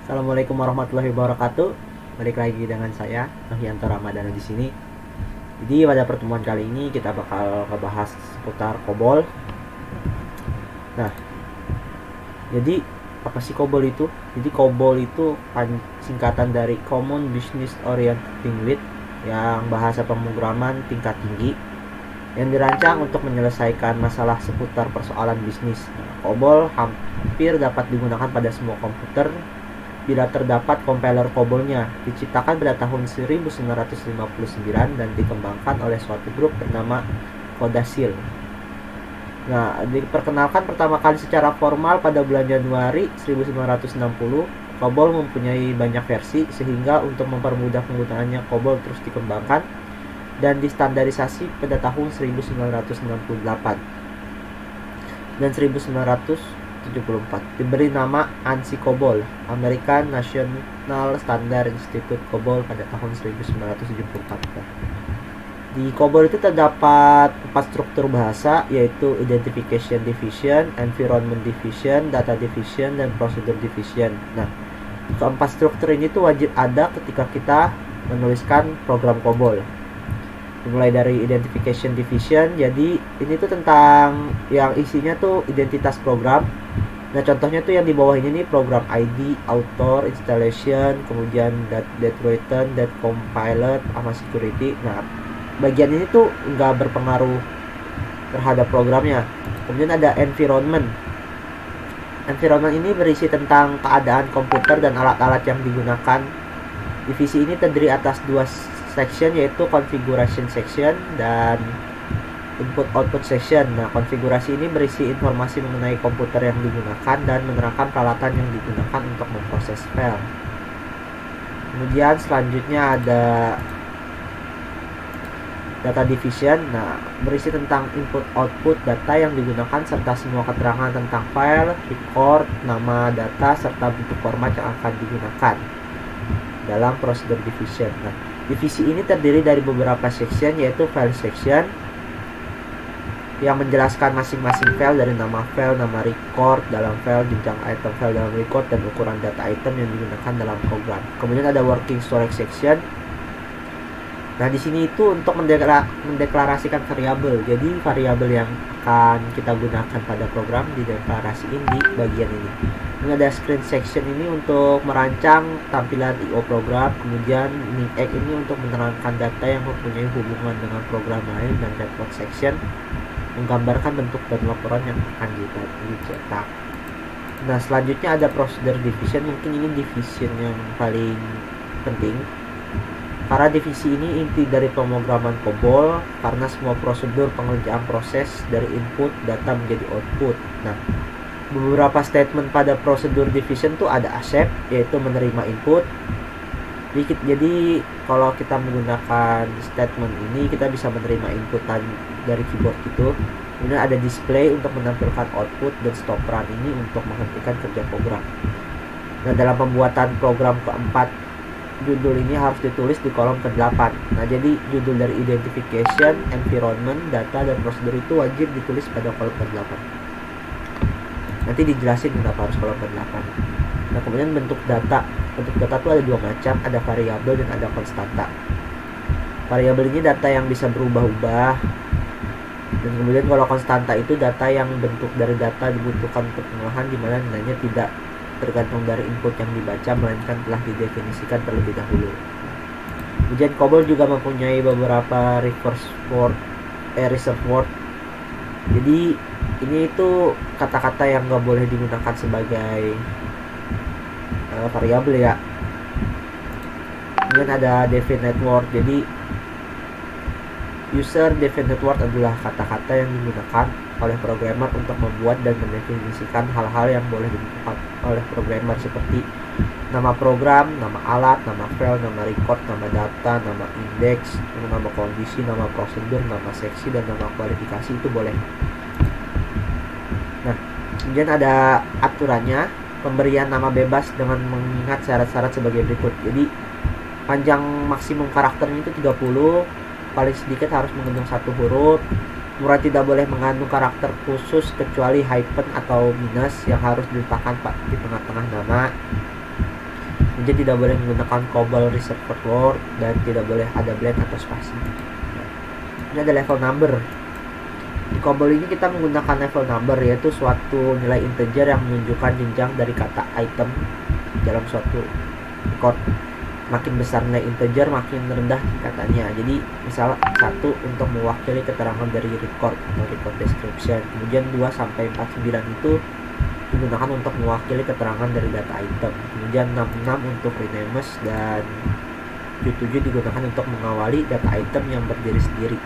Assalamualaikum warahmatullahi wabarakatuh. Balik lagi dengan saya Nohianto Ramadana di sini. Jadi pada pertemuan kali ini kita bakal ngebahas seputar COBOL. Nah, jadi apa sih COBOL itu? Jadi COBOL itu singkatan dari Common Business Oriented Language, yang bahasa pemrograman tingkat tinggi yang dirancang untuk menyelesaikan masalah seputar persoalan bisnis. COBOL hampir dapat digunakan pada semua komputer bila terdapat compiler COBOL-nya, diciptakan pada tahun 1959 dan dikembangkan oleh suatu grup bernama Codasyl. Nah, diperkenalkan pertama kali secara formal pada bulan Januari 1960. COBOL mempunyai banyak versi, sehingga untuk mempermudah penggunaannya COBOL terus dikembangkan dan distandarisasi pada tahun 1968 dan 1974 diberi nama ANSI COBOL, American National Standard Institute COBOL, pada tahun 1974. Di COBOL itu terdapat 4 struktur bahasa, yaitu Identification Division, Environment Division, Data Division, dan Procedure Division. Nah, keempat struktur ini tuh wajib ada ketika kita menuliskan program COBOL. Mulai dari Identification Division, jadi ini tuh tentang yang isinya tuh identitas program. Nah, contohnya tuh yang di bawah ini nih, program ID, author, installation, kemudian date written, date compiled, sama security. Nah, bagian ini tuh nggak berpengaruh terhadap programnya. Kemudian ada environment. Environment ini berisi tentang keadaan komputer dan alat-alat yang digunakan. Divisi ini terdiri atas 2 section, yaitu configuration section dan input-output section. Nah, konfigurasi ini berisi informasi mengenai komputer yang digunakan dan menerangkan peralatan yang digunakan untuk memproses file. Kemudian selanjutnya ada data division. Nah, berisi tentang input-output data yang digunakan serta semua keterangan tentang file, record, nama data, serta bentuk format yang akan digunakan dalam procedure division. Nah, divisi ini terdiri dari beberapa section, yaitu file section yang menjelaskan masing-masing file dari nama file, nama record dalam file, jenjang item file dalam record, dan ukuran data item yang digunakan dalam program. Kemudian ada working storage section. Nah, di sini itu untuk mendeklarasikan variabel. Jadi variabel yang akan kita gunakan pada program dideklarasiin di bagian ini. Ini ada screen section ini untuk merancang tampilan IO program. Kemudian NIX ini untuk menerangkan data yang mempunyai hubungan dengan program lain, dan report section menggambarkan bentuk dan laporan yang akan dicetak. Nah, selanjutnya ada procedure division. Mungkin ini division yang paling penting, karena divisi ini inti dari pemrograman COBOL, karena semua prosedur pengerjaan proses dari input data menjadi output. Nah, beberapa statement pada prosedur division tuh ada accept, yaitu menerima input. Jadi kalau kita menggunakan statement ini, kita bisa menerima inputan dari keyboard gitu. Kemudian ada display untuk menampilkan output, dan stop run ini untuk menghentikan kerja program. Nah, dalam pembuatan program keempat, judul ini harus ditulis di kolom ke-8. Nah, jadi judul dari identification, environment, data, dan prosedur itu wajib ditulis pada kolom ke-8. Nanti dijelasin kenapa harus kolom ke-8. Nah, kemudian bentuk data. Bentuk data itu ada 2 macam, ada variabel dan ada konstanta. Variabel ini data yang bisa berubah-ubah. Dan kemudian kalau konstanta itu data yang bentuk dari data dibutuhkan untuk pengolahan, di mana nilainya tidak tergantung dari input yang dibaca, melainkan telah didefinisikan terlebih dahulu. Kemudian COBOL juga mempunyai beberapa reserve word. Jadi ini itu kata-kata yang nggak boleh digunakan sebagai variabel ya. Kemudian ada definite word. Jadi user definite word adalah kata-kata yang digunakan oleh programmer untuk membuat dan mendefinisikan hal-hal yang boleh dibutuhkan oleh programmer, seperti nama program, nama alat, nama file, nama record, nama data, nama index, nama kondisi, nama prosedur, nama seksi, dan nama kualifikasi itu boleh. Nah, kemudian ada aturannya. Pemberian nama bebas dengan mengingat syarat-syarat sebagai berikut. Jadi panjang maksimum karakternya itu 30, paling sedikit harus mengandung 1 huruf. Kemudian tidak boleh mengandung karakter khusus kecuali hyphen atau minus yang harus diletakkan di tengah-tengah nama. Kemudian tidak boleh menggunakan COBOL reserved word dan tidak boleh ada blank atau spasi. Ini ada level number. Di COBOL ini kita menggunakan level number, yaitu suatu nilai integer yang menunjukkan jenjang dari kata item dalam suatu record. Makin besar nilai integer, makin rendah tingkatannya. Jadi misal 1 untuk mewakili keterangan dari record atau record description. Kemudian 2 sampai 49 itu digunakan untuk mewakili keterangan dari data item. Kemudian 66 untuk renames dan 77 digunakan untuk mengawali data item yang berdiri sendiri.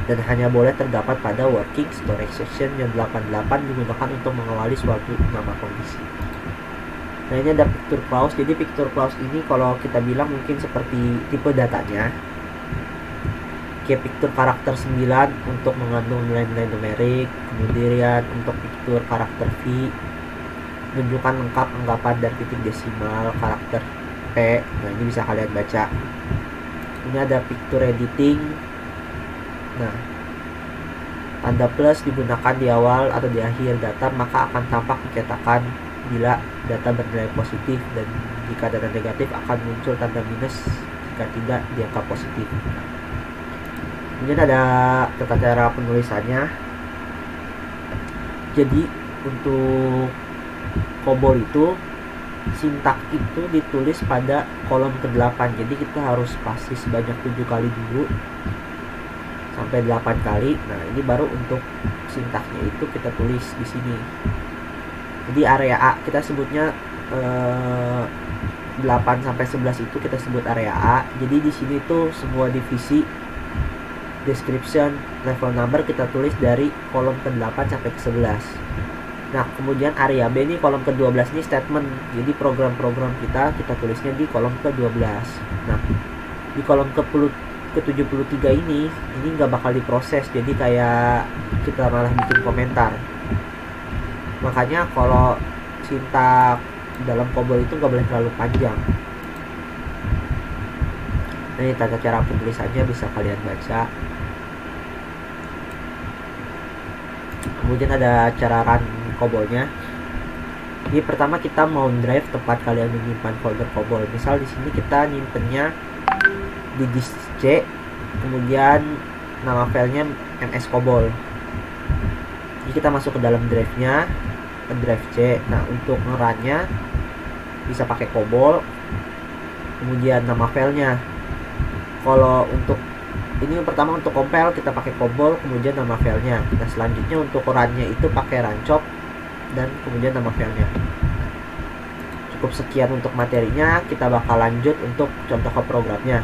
Dan hanya boleh terdapat pada working storage section. Yang 88 digunakan untuk mengawali suatu nama kondisi. Nah, ini ada picture clause. Jadi picture clause ini kalau kita bilang mungkin seperti tipe datanya. Kayak picture karakter 9 untuk mengandung nilai-nilai numerik. Kemudian untuk picture karakter V menunjukkan lengkap anggapan dari titik desimal karakter P. Nah, ini bisa kalian baca. Ini ada picture editing. Nah, tanda plus digunakan di awal atau di akhir data, maka akan tampak dicetakan bila data bernilai positif, dan jika data negatif akan muncul tanda minus jika tidak di angka positif. Kemudian ada tata cara penulisannya. Jadi untuk COBOL itu sintak itu ditulis pada kolom ke-8. Jadi kita harus spasi sebanyak 7 kali dulu sampai 8 kali. Nah, ini baru untuk sintaknya itu kita tulis di sini. Jadi area A kita sebutnya 8 sampai 11 itu kita sebut area A. Jadi di sini tuh semua divisi, description, level number kita tulis dari kolom ke-8 sampai ke-11. Nah, kemudian area B ini kolom ke-12 ini statement. Jadi program-program kita tulisnya di kolom ke-12. Nah, di kolom ke-73 ini nggak bakal diproses. Jadi kayak kita malah bikin komentar. Makanya kalau sintak dalam COBOL itu nggak boleh terlalu panjang. Nah, ini tata cara penulisannya bisa kalian baca. Kemudian ada cara run COBOL-nya. Jadi pertama kita mau drive tempat kalian menyimpan folder COBOL. Misal di sini kita nyimpennya di disk C, kemudian nama filenya ms COBOL. Jadi kita masuk ke dalam drive-nya, ke drive C. Nah, untuk ngerunnya bisa pakai COBOL, kemudian nama filenya. Kalau untuk ini pertama untuk compile kita pakai COBOL, kemudian nama filenya. Nah, selanjutnya untuk runnya itu pakai runcop dan kemudian nama filenya. Cukup sekian untuk materinya. Kita bakal lanjut untuk contoh ke programnya,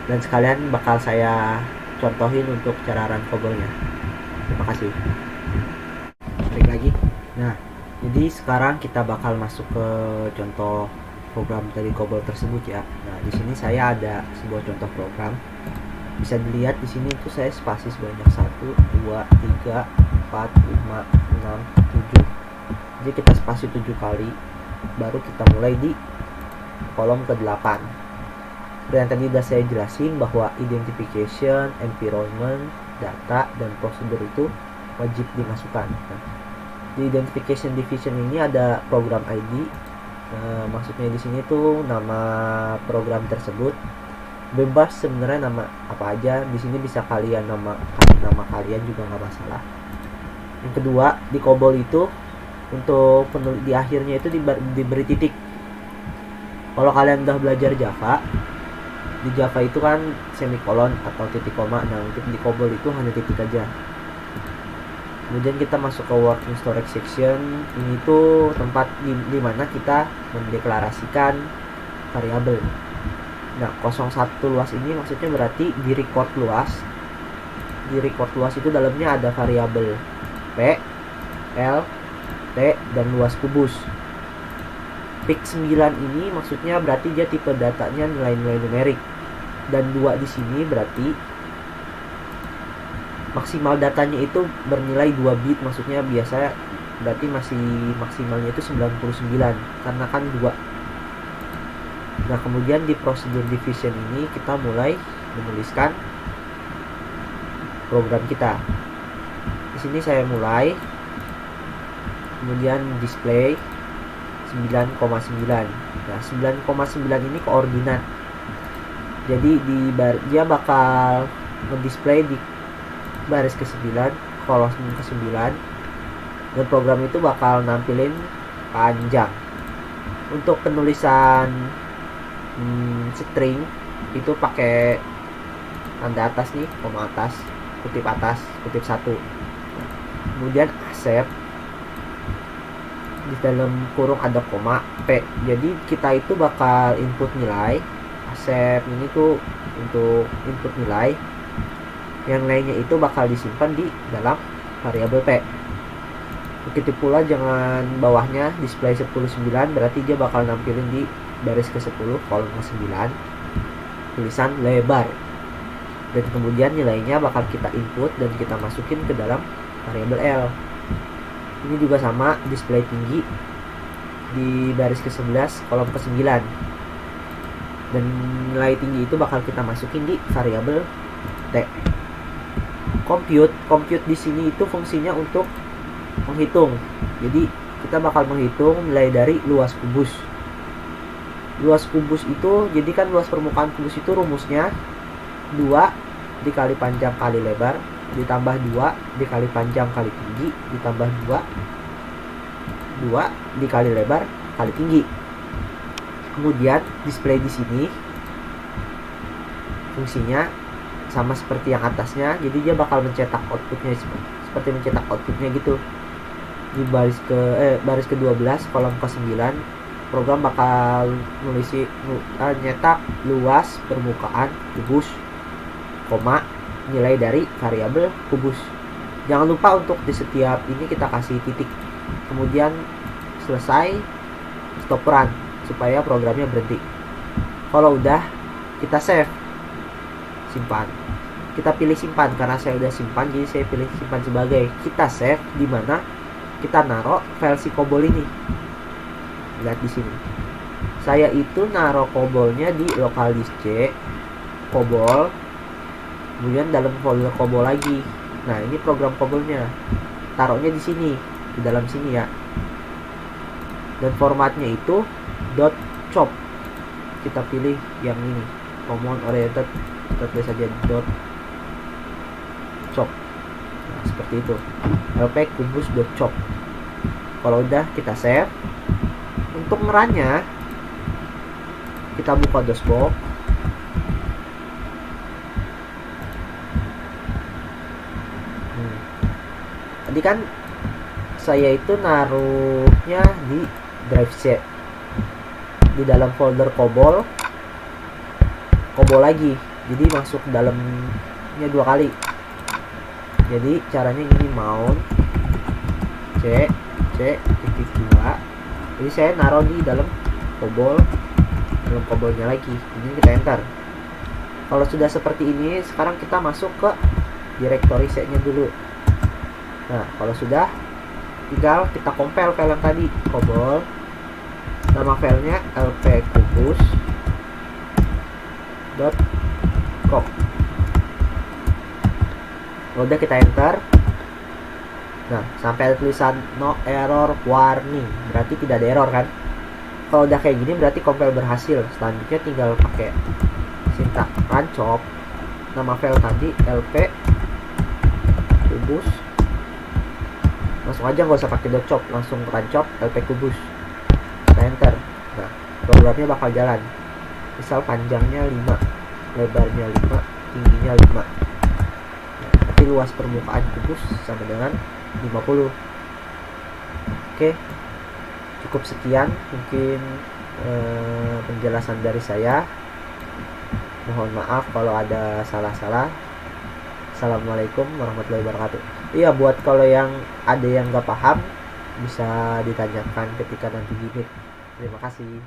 dan sekalian bakal saya contohin untuk cara run COBOL-nya. Terima kasih. Balik lagi. Nah, jadi sekarang kita bakal masuk ke contoh program dari COBOL tersebut ya. Nah, di sini saya ada sebuah contoh program. Bisa dilihat di sini itu saya spasi sebanyak 1, 2, 3, 4, 5, 6, 7. Jadi kita spasi 7 kali. Baru kita mulai di kolom ke-8. Dan tadi sudah saya jelasin bahwa identification, environment, data, dan prosedur itu wajib dimasukkan. Nah, di identification division ini ada program ID. Maksudnya di sini tuh nama program tersebut. Bebas sebenarnya nama apa aja. Di sini bisa kalian nama kalian juga nggak masalah. Yang kedua, di COBOL itu untuk di akhirnya itu diberi titik. Kalau kalian udah belajar Java, di Java itu kan semikolon atau titik koma. Nah, untuk di COBOL itu hanya titik aja. Kemudian kita masuk ke working storage section. Ini tuh tempat di mana kita mendeklarasikan variabel. Nah, 01 luas ini maksudnya berarti di record luas. Di record luas itu dalamnya ada variabel P, L, T, dan luas kubus. Pick 9 ini maksudnya berarti dia tipe datanya nilai-nilai numerik. Dan 2 di sini berarti maksimal datanya itu bernilai 2 bit, maksudnya biasa berarti masih maksimalnya itu 99 karena kan 2. Nah, kemudian di prosedur division ini kita mulai menuliskan program kita. Di sini saya mulai, kemudian display, 9,9. Nah, 9,9 ini koordinat. Jadi dia bakal mendisplay di baris ke-9, kolom ke-9, dan program itu bakal nampilin panjang. Untuk penulisan string itu pakai tanda atas nih, koma atas, kutip 1. Kemudian accept, di dalam kurung ada koma P. Jadi kita itu bakal input nilai. Accept ini tuh untuk input nilai. Yang lainnya itu bakal disimpan di dalam variabel P. Begitu pula jangan bawahnya display 10,9, berarti dia bakal nampilin di baris ke-10, kolom ke-9, tulisan lebar. Dan kemudian nilainya bakal kita input dan kita masukin ke dalam variabel L. Ini juga sama, display tinggi di baris ke-11, kolom ke-9. Dan nilai tinggi itu bakal kita masukin di variabel T. Compute di sini itu fungsinya untuk menghitung. Jadi kita bakal menghitung nilai dari luas kubus. Luas kubus itu, jadi kan luas permukaan kubus itu rumusnya 2 dikali panjang kali lebar ditambah 2 dikali panjang kali tinggi ditambah 2 dikali lebar kali tinggi. Kemudian display di sini fungsinya sama seperti yang atasnya, jadi dia bakal mencetak outputnya seperti mencetak outputnya gitu. Di baris ke-12, kolom ke-9, program bakal nyetak luas permukaan kubus, koma nilai dari variabel kubus. Jangan lupa untuk di setiap ini kita kasih titik. Kemudian selesai, stop run supaya programnya berhenti. Kalau udah, kita save, simpan. Kita pilih simpan karena saya udah simpan, jadi saya pilih simpan sebagai. Kita save di mana kita naruh file si COBOL ini. Lihat di sini. Saya itu naruh COBOL-nya di local disk C, COBOL, kemudian dalam folder COBOL lagi. Nah, ini program COBOL-nya. Taruhnya di sini, di dalam sini ya. Dan formatnya itu .chop. Kita pilih yang ini, command oriented. Kita tulis saja .chop. Nah, seperti itu. lp kubus.chop. Kalau udah, kita save. Untuk ngerunnya, kita buka DOSBox. Tadi kan saya itu naruhnya di drive C, di dalam folder COBOL lagi, jadi masuk dalamnya 2 kali. Jadi caranya ini, mount C titik 2. Jadi saya naruh di dalam COBOL-nya lagi. Ini kita enter. Kalau sudah seperti ini, sekarang kita masuk ke directory C-nya dulu. Nah, kalau sudah, tinggal kita compile file yang tadi, COBOL. Nama filenya lpkubus.com. Udah, kita enter. Nah, sampai ada tulisan no error warning, berarti tidak ada error kan. Kalau udah kayak gini berarti compile berhasil. Selanjutnya tinggal pakai sintak run chop. Nama file tadi lpkubus. Langsung aja, nggak usah pakai .chop, langsung run chop lpkubus. Kita enter. Nah, programnya bakal jalan. Misal panjangnya 5, lebarnya 5, tingginya 5. Nah, berarti luas permukaan kubus sama dengan 50. Oke, cukup sekian mungkin penjelasan dari saya. Mohon maaf kalau ada salah-salah. Assalamualaikum warahmatullahi wabarakatuh. Iya, buat kalau yang ada yang nggak paham bisa ditanyakan ketika nanti di meet. Terima kasih.